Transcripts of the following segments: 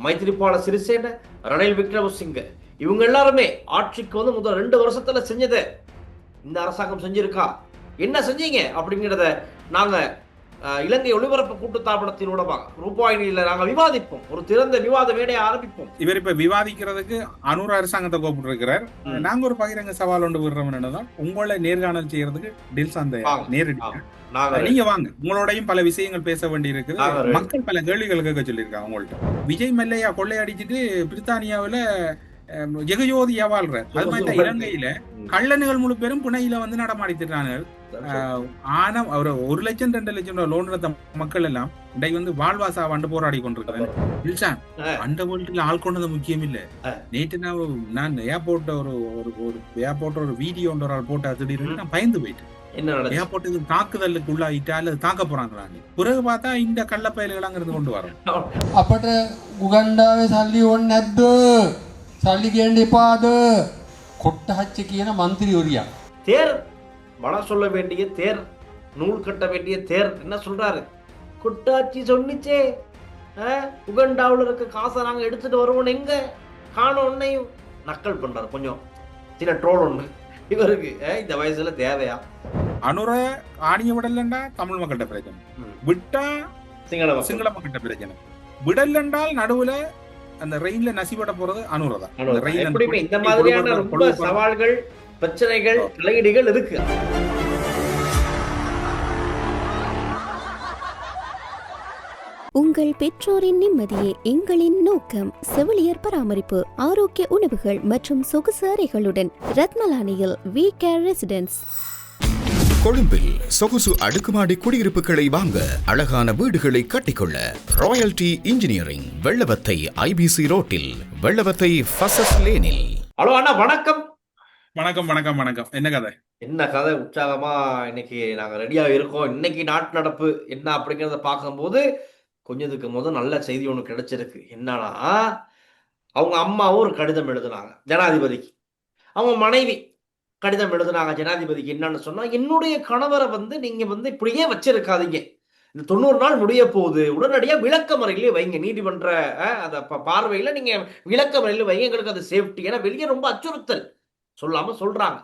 மைத்ரிபால சிறிசேன, ரணில் விக்ரமசிங்க இவங்க எல்லாருமே ஆட்சிக்கு வந்து முதல் 2 வருஷத்துல செஞ்சதை இந்த அரசாங்கம் செஞ்சிருக்கா, என்ன செஞ்சீங்க அப்படிங்கிறத நாங்க இலங்கை ஒளிபரப்பு கூட்டுத்தாபனத்தின் மூலமாக ரூபாயினில நாங்க விவாதிப்போம். ஒரு திறந்த விவாத மேடையை ஆரம்பிப்போம். இவர் இப்ப விவாதிக்கிறதுக்கு அனூர் அரசாங்கத்தை கூப்பிட்டு இருக்கிறார். நாங்க ஒரு பகிரங்க சவால் ஒன்று விடுறோம். என்னதான் உங்களை நேர்காணல் செய்யறதுக்கு டில்சன் நேரடி நீங்க வாங்க, உங்களோடையும் பல விஷயங்கள் பேச வேண்டி இருக்குது. மக்கள் பல கேள்விகள் கேட்க சொல்லியிருக்காங்க உங்கள்ட்ட. விஜய் மல்லையா கொள்ளையடிச்சிட்டு பிரித்தானியாவில ஜெகஜோதியா வாழ்ற, அது மாதிரி இலங்கையில கள்ளனுகள் முழு பேரும் புனையில வந்து நடமாடித்திருக்காங்க. ஆனா அவர் 1 லட்சம் 2 லட்சம் லோன் எடுத்த மக்கள் எல்லாம் இன்றைக்கு வந்து வாழ்வாசா வந்து போராடி கொண்டிருக்கிறேன். அந்த வேர்ல்டுல ஆள் கொண்டது முக்கியம் இல்ல. நேற்று நான் ஏர்போர்ட் ஒரு வீடியோ ஒரு ஆள் போட்டா திடீர்னு நான் பயந்து போயிட்டேன். ஏர்போர்ட்டுக்கு தாக்குதலுக்கு உள்ளாயிட்டா அல்லது தாக்க போறாங்களான்னு. பிறகு பார்த்தா இந்த கள்ள பயல்களாங்கிறது கொண்டு வரோம். අපට උගන්ඩාවේ සල්ලි ඕනේ නැද්ද? සල්ලි ගේන්න එපාද? කොට්ටහච්ච කියන മന്ത്രിවරියා. தேர் வள சொல்ல வேண்டிய தேர், நூல் கட்ட வேண்டிய தேர் என்ன சொல்றாரு? கொட்டாச்சி சொன்னிச்சே உகண்டாவில் இருக்க காசை நாங்க எடுத்துட்டு வருவோம், எங்க காணும் ஒன்னையும் நக்கல் பண்றாரு. கொஞ்சம் சின்ன ட்ரோல் ஒண்ணு இவருக்கு இந்த வயசுல தேவையா? அனுர ஆணிய விடலண்டா தமிழ் மக்கள்கிட்ட பிரச்சனை, விட்டா சிங்கள மக்கள்கிட்ட பிரச்சனை. விடலண்டால் நடுவுல அந்த ரெயின்ல நசிபட போறது அனுரதான். இந்த மாதிரியான ரொம்ப சவால்கள், பிரச்சனைகள், தலையீடுகள் இருக்கு. உங்கள் பெற்றோரின் நிம்மதியே எங்களின் நோக்கம். செவிலியர் பராமரிப்பு, ஆரோக்கிய உணவுகள் மற்றும் சொகுசு அறைகளுடன் ரத்மலானியில் வி கேர் ரெசிடென்ஸ். கொழும்பில் சொகுசு அடுக்குமாடி குடியிருப்புகளை வாங்க, அழகான வீடுகளை கட்டிக்கொள்ள ராயல்டி இன்ஜினியரிங், வெள்ளவத்தை ஐபிசி ரோட்டில், வெள்ளவத்தை ஃபர்ஸ்ட் லேனில். ஹலோ அண்ணா, வணக்கம். வணக்கம் வணக்கம் வணக்கம். என்ன கதை? என்ன கதை? உற்சாகமா இன்னைக்கு நாங்க ரெடியா இருக்கோம். இன்னைக்கு நாட்டு நடப்பு என்ன அப்படிங்கிறத பார்க்கும்போது கொஞ்சத்துக்கு முதல் நல்ல செய்தி ஒன்று கிடைச்சிருக்கு. என்னன்னா, அவங்க அம்மாவும் ஒரு கடிதம் எழுதுனாங்க ஜனாதிபதிக்கு. அவங்க மனைவி கடிதம் எழுதுனாங்க ஜனாதிபதிக்கு. என்னன்னு சொன்னா, என்னுடைய கணவரை வந்து நீங்க வந்து இப்படியே வச்சிருக்காதீங்க, இந்த 90 நாள் முடிய போகுது, உடனடியா விளக்கமறையிலே வைங்க, நீதிமன்ற அந்த பார்வையில நீங்க விளக்கமறையில வைங்க, எங்களுக்கு அது சேஃப்டி. ஏன்னா வெளியே ரொம்ப அச்சுறுத்தல் சொல்லாம சொல்றாங்க.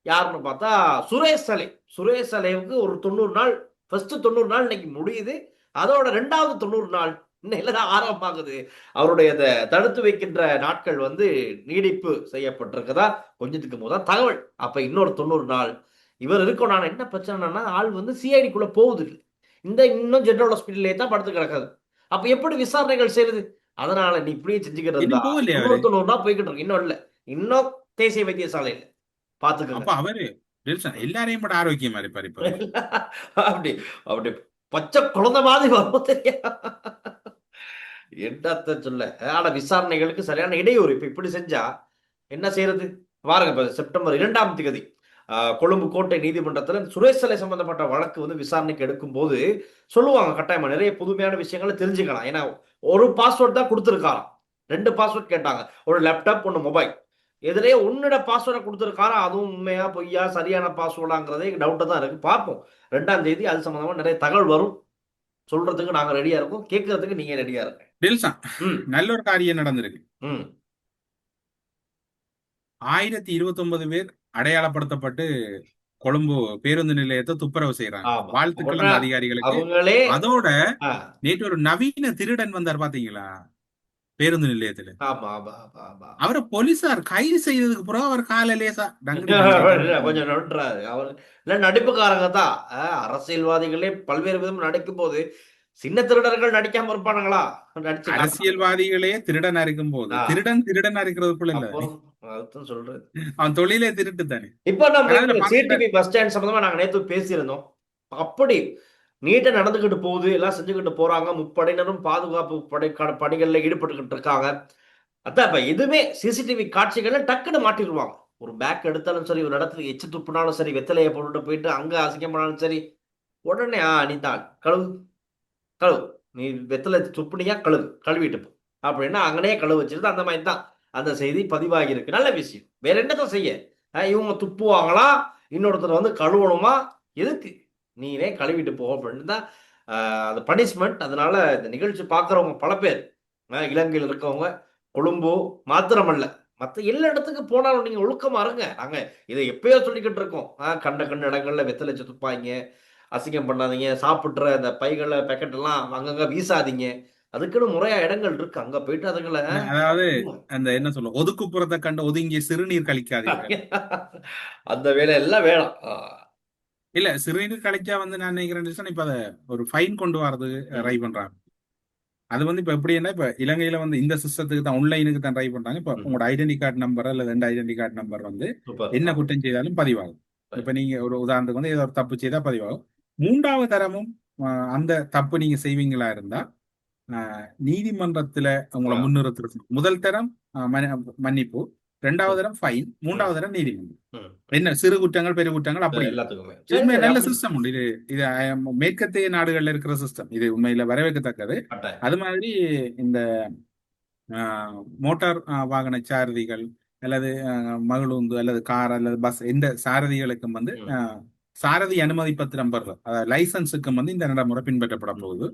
யாருன்னு பார்த்தா சுரேஷ் சலேவுக்கு ஒரு 90 நாள், ஃபர்ஸ்ட் 90 நாள் இன்னைக்கு முடியுது. அதோட 2வது 90 நாள் இன்னைக்குதான் ஆரம்பமாகுது. அவருடைய தடுத்து வைக்கின்ற நாட்கள் வந்து நீடிப்பு செய்யப்பட்டிருக்கதா கொஞ்சத்துக்கு முதல் தகவல். அப்ப இன்னொரு 90 நாள் இவர் இருக்கும். நான் என்ன பிரச்சனைனா, ஆள் வந்து சிஐடிக்குள்ள போகுது, இன்னும் ஜெனரல் ஹாஸ்பிட்டலே தான் படுத்து கிடக்காது. அப்ப எப்படி விசாரணைகள் செய்யுது? அதனால நீ இப்படியே செஞ்சுக்கிறது 90 நாள் போய்கிட்டு இருக்கு. இன்னும் இல்ல, இன்னும் தேசிய வைத்தியசாலையில பாத்துக்கோங்க. அவரு எல்லாரையும் கூட ஆரோக்கியமா இருப்பாரு. அப்படி அப்படி பச்சை குழந்தை மாதிரி வரும் தெரியா என்னத்த சொல்ல. ஆனா விசாரணைகளுக்கு சரியான இடையூறு. இப்ப இப்படி செஞ்சா என்ன செய்யறது பாருங்க. இப்ப செப்டம்பர் 2ஆம் தேதி கொழும்பு கோட்டை நீதிமன்றத்துல சுரேஷ் சலை சம்பந்தப்பட்ட வழக்கு வந்து விசாரணைக்கு எடுக்கும் போது சொல்லுவாங்க, கட்டாயமா நிறைய புதுமையான விஷயங்களை தெரிஞ்சுக்கலாம். ஏன்னா ஒரு பாஸ்வேர்ட் தான் கொடுத்துருக்காராம், 2 பாஸ்வேர்ட் கேட்டாங்க, ஒரு லேப்டாப், 1 மொபைல். எதிரே உன்னோட பாஸ்வேர்டை கொடுத்துருக்காரா, அதுவும் உண்மையா பொய்யா, சரியான பாஸ்வேர்டாங்கிறதே டவுட்டா தான் இருக்கு. பார்ப்போம் 2ஆம் தேதி அது சம்பந்தமா நிறைய தகவல் வரும். சொல்றதுக்கு நாங்க ரெடியா இருக்கோம், கேட்கறதுக்கு நீங்க ரெடியா இருக்க. நல்ல ஒரு காரியம் நடந்திருக்கு. 1029 பேர் அடையாளப்படுத்தப்பட்டு கொழும்பு பேருந்து நிலையத்தை துப்புரவு செய்யறாங்க. வாழ்த்துக்கள் அந்த அதிகாரிகளுக்கு. அதோட நேற்று ஒரு நவீன திருடன் வந்தார் பாத்தீங்களா பேருந்து நிலையத்துல. அவரை போலீசார் கைது செய்ததுக்கு பிறகு அவர் கால லேசா கொஞ்சம் நன்றாரு. அவர் நடிப்புக்காரங்க தான். அரசியல்வாதிகளே பல்வேறு விதம் நடிக்கும் போது சின்ன திருடர்கள் நடிக்காம இருப்பானுங்களா? அரசியல்வாதிகளே திருடனா இருக்கும் போது திருடனா இருக்கிறதுக்குள்ள இல்ல, அதுதான் சொல்றது. அவன் தொழிலே திருட்டு தானே. இப்ப நம்ம சிடிவி பஸ் ஸ்டாண்ட் சம்பந்தமா நாங்க நேற்று பேசியிருந்தோம். அப்படி நீட்டா நடந்துகிட்டு போகுது, எல்லாம் செஞ்சுக்கிட்டு போறாங்க. முப்படையினரும் பாதுகாப்பு பணிகள்ல ஈடுபட்டுக்கிட்டு இருக்காங்க. அதான் இப்ப எதுவுமே சிசிடிவி காட்சிகள்ல டக்குன்னு மாட்டிடுவாங்க. ஒரு பேக் எடுத்தாலும் சரி, ஒரு இடத்துல எச்சு துப்புனாலும் சரி, வெத்தலையை போட்டுட்டு போயிட்டு அங்க அசிங்கப்படாலும் சரி, உடனே நீ தான் கழுவு, நீ வெத்தலை துப்புனியா கழுவிட்டு போ அப்படின்னா அங்கனே கழுவு வச்சிருது. அந்த மாதிரி தான் அந்த செய்தி பதிவாகி இருக்கு. நல்ல விஷயம். வேற என்னதான் செய்ய? இவங்க துப்புவாங்களா, இன்னொருத்தர் வந்து கழுவணுமா, எதுக்கு? நீனே கழுவிட்டு போ அப்படின்னு தான் அது பனிஷ்மெண்ட். அதனால இந்த நிகழ்ச்சி பார்க்குறவங்க பல பேர் இலங்கையில் இருக்கவங்க கொழும்பு மாத்திரமல்ல, மற்ற எல்லா இடத்துக்கு போனாலும் நீங்க ஒழுக்கமா இருங்க. நாங்க இதை எப்பயோ சொல்லிக்கிட்டு இருக்கோம். கண்ட கண்ட இடங்கள்ல வெத்தலை வச்சு துப்பாங்க, அசிங்கம் பண்ணாதீங்க, சாப்பிட்ற அந்த பைகள பேக்கெட் எல்லாம் அங்கங்க வீசாதீங்க. அதுக்குன்னு முறையா இடங்கள் இருக்கு. அங்க போயிட்டு அதுங்கள அதாவது அந்த என்ன சொல்ல ஒதுக்குப்புறத்தை கண்டு ஒதுங்கி சிறுநீர் கழிக்காதீர்கள். அந்த வேலை எல்லாம் வேணாம். இல்ல சிறுநீர் கழிச்சா வந்து நான் நினைக்கிறேன் இப்ப அதை ஒரு ஃபைன் கொண்டு வரதுக்கு ட்ரை பண்றாங்க. அது வந்து இப்ப எப்படின்னா இப்ப இலங்கையில வந்து இந்த சிஸ்டத்துக்கு தான் ஆன்லைனுக்கு தான் ட்ரை பண்றாங்க. இப்ப உங்களோட ஐடென்டி கார்டு நம்பர் அல்லது 2 ஐடென்டி கார்டு நம்பர் வந்து என்ன குற்றம் செய்தாலும் பதிவாகும். இப்ப நீங்க ஒரு உதாரணத்துக்கு வந்து ஏதோ ஒரு தப்பு செய்தா பதிவாகும். 3வது தரமும் அந்த தப்பு நீங்க செய்வீங்களா இருந்தா நீதிமன்றத்துல உங்களை முன்னிறுத்துறது. முதல் தரம் மன்னிப்பு, 2வது தரம் ஃபைன், 3வது தரம் நீதிமன்றம். என்ன சிறு குற்றங்கள் பெரிய குற்றங்கள் அப்படி எல்லாத்துக்குமே நல்ல சிஸ்டம் உண்டு. இது மேற்கத்திய நாடுகள்ல இருக்கிற சிஸ்டம். இது உண்மையில வரவேற்கத்தக்கது. அது மாதிரி இந்த மோட்டார் வாகன சாரதிகள் அல்லது மகிழுந்து அல்லது கார் அல்லது பஸ் எந்த சாரதிகளுக்கும் வந்து சாரதி அனுமதி பத்திரம் பெறுறது, அதாவது லைசன்ஸுக்கும் வந்து இந்த நடைமுறை பின்பற்றப்பட போகுது.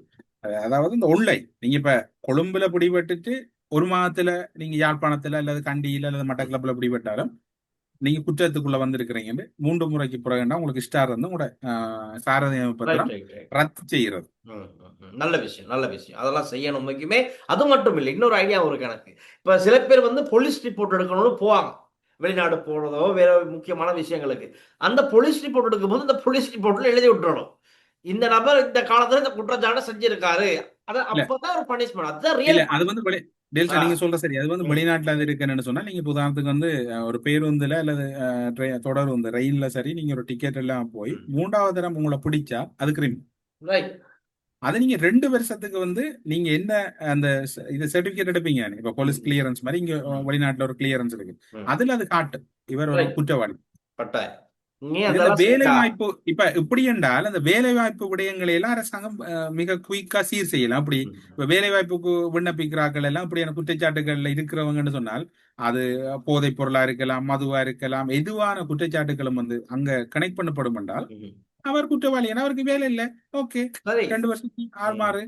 அதாவது இந்த ஆன்லைன் நீங்க இப்ப கொழும்புல பிடிபட்டுட்டு ஒரு மாதத்துல நீங்க யாழ்ப்பாணத்துல அல்லது கண்டியில அல்லது மட்டக்களப்புல பிடிபட்டாலும் நீங்க குற்றத்துக்குள்ள வந்திருக்கிறீங்கன்னு 3 முறைக்கு பிறகுன்னா உங்களுக்கு ஸ்டார் வந்து உங்களோட சாரதி பத்திரம் ரத்து செய்யறது. நல்ல விஷயம், நல்ல விஷயம். அதெல்லாம் செய்யணும் முக்கியமே. அது மட்டும் இல்லை, இன்னொரு ஐடியா இருக்கு எனக்கு. இப்ப சில பேர் வந்து போலீஸ் ரிப்போர்ட் எடுக்கணும்னு போவாங்க, வெளிநாடு போறதோ வேற முக்கியமான விஷயங்களுக்கு. அந்த போலீஸ் ரிப்போர்ட் எடுக்கும்போது இந்த போலீஸ் ரிப்போர்ட்ல எழுதி விட்டுறணும், இந்த நபர் இந்த காலத்துல இந்த குற்றச்சாட்டை செஞ்சிருக்காரு. அப்பதான் ஒரு பனிஷ்மெண்ட். அதுதான் ரியல். அது வந்து நீங்க சொல்ற சரி. அது வந்து வெளிநாட்டுல அது இருக்குன்னு சொன்னா நீங்க உதாரணத்துக்கு வந்து ஒரு பேருந்துல அல்லது தொடருந்து ரயில்ல சரி நீங்க ஒரு டிக்கெட் எல்லாம் போய் 3வது தரம் உங்களை பிடிச்சா அது கிரிமினல். அது நீங்க 2 வருஷத்துக்கு வந்து நீங்க என்ன அந்த இது சர்டிபிகேட் எடுப்பீங்க. இப்ப போலீஸ் கிளியரன்ஸ் மாதிரி இங்க வெளிநாட்டுல ஒரு கிளியரன்ஸ் இருக்கு, அதுல அது காட்டு இவர் ஒரு குற்றவாளி. வேலை வாய்ப்பு இப்ப இப்படி என்றால் அந்த வேலை வாய்ப்பு விடயங்களை எல்லாம் அரசாங்கம் மிக குயிக்கா சீர் செய்யலாம். அப்படி இப்ப வேலை வாய்ப்புக்கு விண்ணப்பிக்கிறார்கள் எல்லாம் அப்படியான குற்றச்சாட்டுகள்ல இருக்கிறவங்கன்னு சொன்னால் அது போதைப் பொருளா இருக்கலாம், மதுவா இருக்கலாம், எதுவான குற்றச்சாட்டுகளும் வந்து அங்க கனெக்ட் பண்ணப்படும் என்றால் அவர் குற்றவாளி, ஏன்னா அவருக்கு வேலை இல்லை. ஓகே, 2 வருஷத்துக்கு 6 மாறு.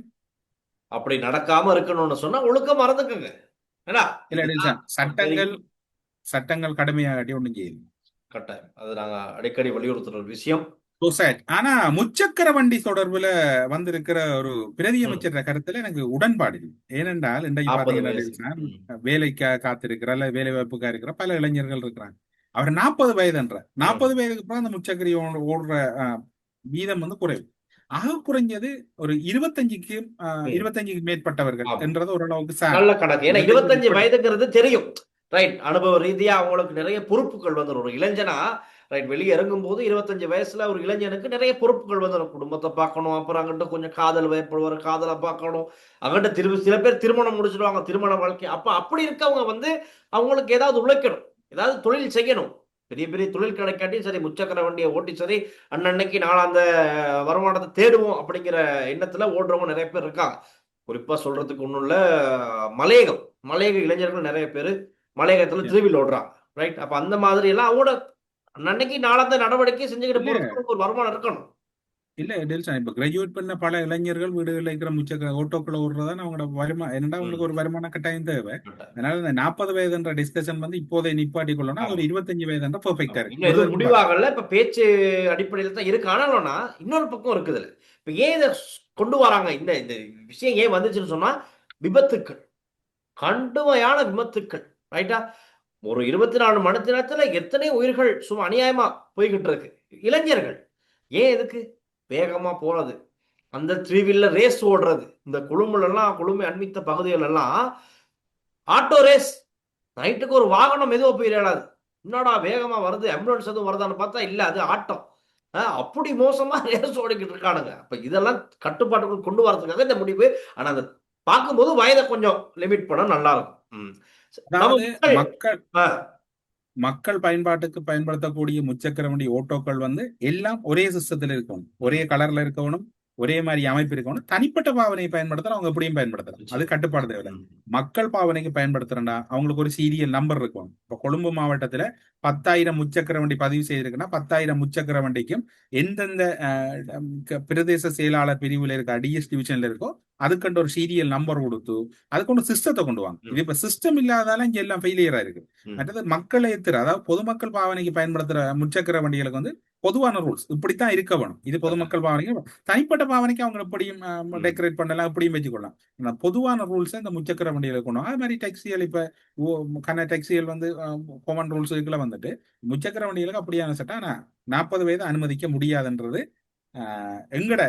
அப்படி நடக்காம இருக்கணும்னு சொன்னா ஒழுக்கம் மறந்துக்குங்க. சட்டங்கள் கடுமையாகட்டி ஒண்ணும் செய்யல. கட்டாயம். அது நாங்க அடிக்கடி வலியுறுத்துற ஒரு விஷயம். ஆனா முச்சக்கர வண்டி தொடர்புல வந்திருக்கிற ஒரு பிரதி அமைச்சர் கருத்துல எனக்கு உடன்பாடு இல்லை. ஏனென்றால் இன்றைக்கு பாத்தீங்கன்னா வேலைக்கா காத்திருக்கிற அல்ல வேலை வாய்ப்புக்கா இருக்கிற பல இளைஞர்கள் இருக்கிறாங்க. அவர் 40 வயதுன்ற 40 வயதுக்கு அப்புறம் அந்த முச்சக்கரி ஓடுற வீதம் வந்து குறைவு. ஆக குறைஞ்சது ஒரு 25க்கு மேற்பட்டவர்கள் என்றது ஓரளவுக்கு நல்ல கணக்கு. ஏன்னா 25 வயதுங்கிறது தெரியும், ரைட்? அனுபவ ரீதியா அவங்களுக்கு நிறைய பொறுப்புகள் வந்துடும். ஒரு இளைஞனா ரைட் வெளியே இறங்கும் போது 25 வயசுல ஒரு இளைஞனுக்கு நிறைய பொறுப்புகள் வந்துடும். குடும்பத்தை பார்க்கணும், அப்புறம் அங்கிட்ட கொஞ்சம் காதல் வயப்படுவார், காதலை பார்க்கணும், அங்கிட்ட சில பேர் திருமணம் முடிச்சிடுவாங்க, திருமண வாழ்க்கை. அப்படி இருக்கவங்க வந்து அவங்களுக்கு ஏதாவது உழைக்கணும், ஏதாவது தொழில் செய்யணும். பெரிய பெரிய தொழில் கிடைக்காட்டி சரி முச்சக்கர வண்டியை ஓட்டி சரி அன்னன்னைக்கு நாள் அந்த வருமானத்தை தேடுவோம் அப்படிங்கிற எண்ணத்துல ஓடுறவங்க நிறைய பேர் இருக்காங்க. குறிப்பா சொல்றதுக்கு ஒண்ணும் இல்ல, மலையக இளைஞர்கள் நிறைய பேர் மலையகத்துல திருவிழா ஓடுறாங்க, ரைட்? அப்ப அந்த மாதிரி எல்லாம் அவங்களோட அன்னைக்கு நாளாந்த நடவடிக்கை செஞ்சுக்கிட்டு போறதுக்கு ஒரு வருமானம் இருக்கணும். இல்ல டெல்சன் இப்ப கிராஜுவேட் பண்ண பல இளைஞர்கள் வீடுகளில் இருக்கிற முச்சக்கர ஓட்டோக்களை ஓடுறதான் அவங்களோட வருமானம். என்னன்னா அவங்களுக்கு ஒரு வருமான கட்டாயம் தேவை. அதனால இந்த 40 வயதுன்ற டிஸ்கஷன் வந்து இப்போதைய நிப்பாட்டி கொள்ளணும். அது ஒரு 25 வயதுன்ற பெர்ஃபெக்டா இருக்கு. முடிவாகல, இப்ப பேச்சு அடிப்படையில் தான் இருக்கு. ஆனாலும்னா இன்னொரு பக்கம் இருக்குதுல்ல, இப்ப ஏன் இதை கொண்டு வராங்க, இந்த விஷயம் ஏன் வந்துச்சுன்னு சொன்னா விபத்துக்கள், கடுமையான விபத்துக்கள், ரைட்டா? ஒரு 24 மணி நேரத்துல எத்தனை உயிர்கள் சும்மா அநியாயமா போய்கிட்டு இருக்கு. இளைஞர்கள் ஏன் எதுக்கு வேகமா போறது, அந்த 3 வீலர் ரேஸ் ஓடுறது, இந்த குழுமை அண்மித்த பகுதிகள் எல்லாம் ஆட்டோ ரேஸ், நைட்டுக்கு ஒரு வாகனம் மெதுவா போயிடாது, என்னடா வேகமா வருது, ஆம்புலன்ஸ் எதுவும் வருதான்னு பார்த்தா இல்ல, அது ஆட்டம். அப்படி மோசமா ரேஸ் ஓடிக்கிட்டு இருக்கானுங்க. அப்ப இதெல்லாம் கட்டுப்பாட்டுக்குள் கொண்டு வரதுக்காக இந்த முடிவு. ஆனா அந்த பார்க்கும்போது வயதை கொஞ்சம் லிமிட் பண்ண நல்லா இருக்கும். மக்கள் பயன்பாட்டுக்கு பயன்படுத்தக்கூடிய முச்சக்கர வண்டி ஓட்டோக்கள் வந்து எல்லாம் ஒரே சிஸ்டத்துல இருக்கணும், ஒரே கலர்ல இருக்கணும், ஒரே மாதிரி அமைப்பு இருக்கணும். தனிப்பட்ட பாவனையை பயன்படுத்துற அவங்க எப்படியும் பயன்படுத்தலாம், அது கட்டுப்பாடு தேவை. மக்கள் பாவனைக்கு பயன்படுத்துறா அவங்களுக்கு ஒரு சீரியல் நம்பர் இருக்கும். இப்ப கொழும்பு மாவட்டத்துல 10,000 முச்சக்கர வண்டி பதிவு செய்திருக்குன்னா 10,000 முச்சக்கர வண்டிக்கும் எந்தெந்த பிரதேச செயலாளர் பிரிவுல இருக்க டிஎஸ் டிவிஷன்ல இருக்கோ அதுக்கண்டு ஒரு சீரியல் நம்பர் கொடுத்து அதுக்கு ஒரு சிஸ்டத்தை கொண்டு வாங்க. இது இப்ப சிஸ்டம் இல்லாதால இங்க எல்லாம் ஃபெயிலியரா இருக்கு. மற்றது மக்களை ஏத்துற, அதாவது பொதுமக்கள் பாவனைக்கு பயன்படுத்துற முச்சக்கர வண்டிகளுக்கு வந்து பொதுவான ரூல்ஸ் இப்படித்தான் இருக்க வேணும். இது பொதுமக்கள் பாவனைக்கு, தனிப்பட்ட பாவனைக்கு அவங்க எப்படியும் டெக்கரேட் பண்ணலாம், எப்படியும் வச்சுக்கொள்ளலாம். பொதுவான ரூல்ஸ் இந்த முச்சக்கர வண்டிகளை கொண்டு வாங்க. அது மாதிரி டாக்ஸிகள் இப்ப கன டாக்ஸிகள் வந்து காமன் ரூல்ஸ் இதுக்குள்ள வந்துட்டு முச்சக்கர வண்டிகளுக்கு அப்படியான சட்டம். ஆனா 40 வயது அனுமதிக்க முடியாதுன்றது எங்கட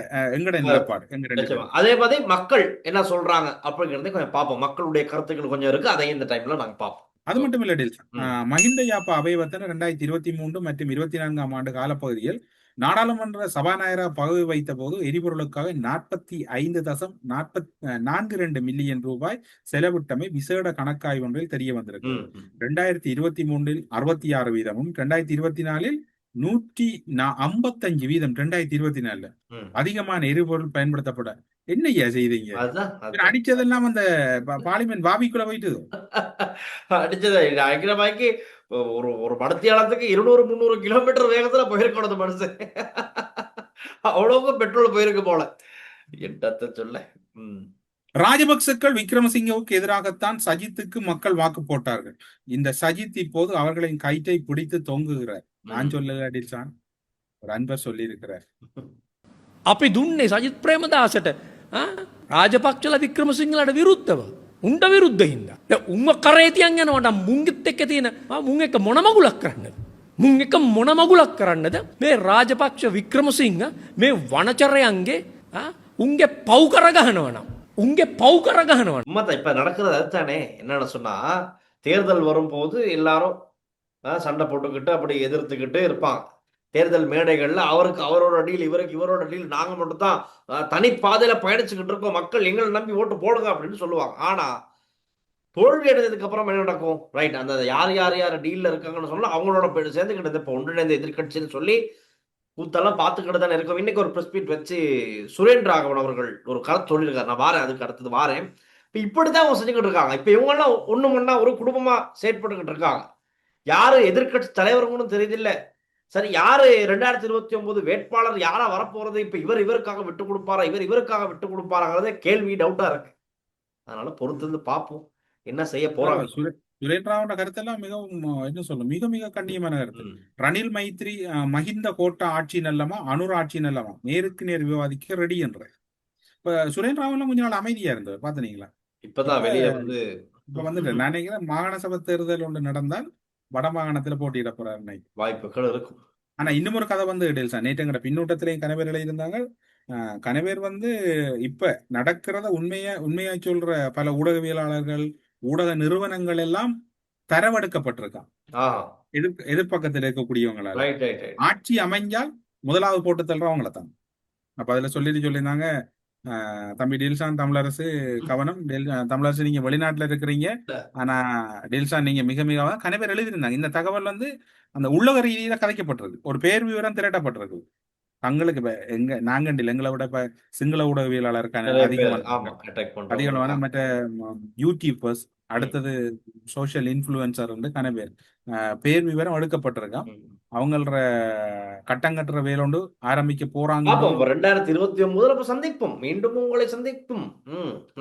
நிலப்பாடு. அதே மாதிரி மக்கள் என்ன சொல்றாங்க அப்படிங்கறத கொஞ்சம் பார்ப்போம். மக்களுடைய கருத்துக்கள் கொஞ்சம் இருக்கு, அதை இந்த டைம்ல நாங்க பார்ப்போம். அது மட்டும் இல்ல டெல்சன், மஹிந்த யாப்பா அபயவர்த்தன 2023 மற்றும் 24ஆம் ஆண்டு காலப்பகுதியில் நாடாளுமன்ற சபாநாயகராக பதவி வைத்த போது எரிபொருளுக்காக 45.42 மில்லியன் ரூபாய் செலவிட்டமை விசேட கணக்காய்வு ஒன்றில் தெரிய வந்திருக்கு. 2023 66 வீதமும் 2024 155 வீதம் 2024 அதிகமான எரிபொருள் பயன்படுத்தப்பட என்னையா செய்தீங்க? அடிச்சதெல்லாம் அந்த பார்லிமெண்ட் பாபிக்குள்ள போயிட்டு அடிச்சது அடிக்கிற பாய்க்கு ஒரு மடத்தியாலத்துக்கு 200-300 கிலோமீட்டர் வேகத்துல போயிருக்கணும் மனுஷன். அவ்வளவுக்கு பெட்ரோல் போயிருக்கு போல. என்னத்த சொல்ல. ராஜபக்சக்கள் விக்ரமசிங்கவுக்கு எதிராகத்தான் சஜித்துக்கு மக்கள் வாக்கு போட்டார்கள். இந்த சஜித் இப்போது அவர்களின் கயிற்றை பிடித்து தொங்குகிறார். நான் சொல்லல அடிச்சான், ஒரு அன்பர் சொல்லி இருக்கிறார். අපි දුන්නේ සජිත් ප්‍රේමදාසට රාජපක්ෂලා වික්‍රමසිංහලට විරුද්ධව උන්ට විරුද්ධ හින්දා. දැන් උන්ව කරේ තියන් යනවට මුංගෙත් එක්ක තියෙන මුං එක මොන මගුලක් කරන්නද? මුං එක මොන මගුලක් කරන්නද? මේ රාජපක්ෂ වික්‍රමසිංහ මේ වනචරයන්ගේ උන්ගේ පව් කර ගහනවා නම් உங்க பவுக்கர கஹனவன் உண்மைதான். இப்ப நடக்கிறது அதுதானே. என்னன்னு சொன்னா, தேர்தல் வரும்போது எல்லாரும் சண்டை போட்டுக்கிட்டு அப்படி எதிர்த்துக்கிட்டு இருப்பாங்க. தேர்தல் மேடைகள்ல அவருக்கு அவரோட டீல், இவருக்கு இவரோட டீல், நாங்க மட்டும் தான் தனி பாதையில பயணிச்சுக்கிட்டு இருக்கோம், மக்கள் எங்களை நம்பி ஓட்டு போடுங்க அப்படின்னு சொல்லுவாங்க. ஆனா தோல்வி அடைந்ததுக்கு அப்புறம் என்ன நடக்கும்? ரைட், அந்த யார் யார் யார் டீல்ல இருக்காங்கன்னு சொன்னா அவங்களோட சேர்ந்துக்கிட்டு இப்ப ஒன்றிணைந்த எதிர்கட்சின்னு சொல்லி கூத்தெல்லாம் பார்த்துக்கிட்டு தானே இருக்கும். இன்னைக்கு ஒரு பிரஸ் மீட் வச்சு சுரேன் ராகவன் அவர்கள் ஒரு கருத்து சொல்லியிருக்காரு. நான் வாரேன், அதுக்கு அடுத்தது வாரேன். இப்ப இப்படித்தான் அவங்க செஞ்சுக்கிட்டு இருக்காங்க. இப்ப இவங்க எல்லாம் ஒண்ணா ஒரு குடும்பமா செயற்பட்டுக்கிட்டு இருக்காங்க. யாரு எதிர்கட்சி தலைவர்களும் தெரியுதில்ல. சரி, யாரு 2029 வேட்பாளர் யாரா வரப்போறது, இப்ப இவருக்காக விட்டு கொடுப்பாரா, இவருக்காக விட்டு கொடுப்பாராங்கிறதே கேள்வி, டவுட்டா இருக்கு. அதனால பொறுத்திருந்து பார்ப்போம் என்ன செய்ய போறாங்க. சுரேந்திராவோட கருத்தெல்லாம் மிகவும் என்ன சொல்லும், மிக மிக கண்ணியமான கருத்து. ரணில் மைத்ரி மஹிந்த கோட்டா ஆட்சி நல்லமா, அனுர் ஆட்சி நல்லமா, நேருக்கு நேர் விவாதிக்க ரெடி என்ற. இப்ப சுரேந்திராவெல்லாம் கொஞ்ச நாள் அமைதியா இருந்தது பாத்தீங்களா? இப்பதான் வெளியே வந்து இப்ப வந்துட்டு நான் நினைக்கிறேன் மாகாண சபை தேர்தல் ஒன்று நடந்தால் வட மாகாணத்துல போட்டியிட போறாரு வாய்ப்புகள் இருக்கும். ஆனா இன்னும் ஒரு கதை வந்து டெல்சா, நேற்றுங்கிற பின்னூட்டத்திலையும் கணவர் எழுதியிருந்தாங்க. கணவர் வந்து இப்ப நடக்கிறத உண்மையா சொல்ற பல ஊடகவியலாளர்கள், ஊடக நிறுவனங்கள் எல்லாம் தரவெடுக்கப்பட்டிருக்கான் எதிர்பக்கத்தில் இருக்கக்கூடியவங்களால. ஆட்சி அமைஞ்சால் முதலாவது போட்டு தள்ளுறவங்கள தான். அப்ப அதுல சொல்லியிருந்தாங்க, தம்பி டெல்சான், தமிழரசு கவனம், தமிழரசு நீங்க வெளிநாட்டுல இருக்கிறீங்க, ஆனா டெல்சான் நீங்க மிக மிக கணவர் எழுதியிருந்தாங்க. இந்த தகவல் வந்து அந்த உள்ளக ரீதியில கதைக்கப்பட்டிருக்கு, ஒரு பேர் விவரம் திரட்டப்பட்டிருக்கு. தங்களுக்கு நாங்கண்டில் எங்களை விட இப்ப சிங்கள ஊடகவியலாளர் அதிகமான மற்ற யூடியூபர்ஸ், அடுத்தது சோசியல் இன்ஃபுளுசர் வந்து கனவேர் பேர் விவரம் எடுக்கப்பட்டிருக்கான். அவங்கள கட்டங்கட்டுற வேலோண்டு ஆரம்பிக்க போறாங்க. 2029 சந்திப்போம், மீண்டும் உங்களை சந்திப்போம்.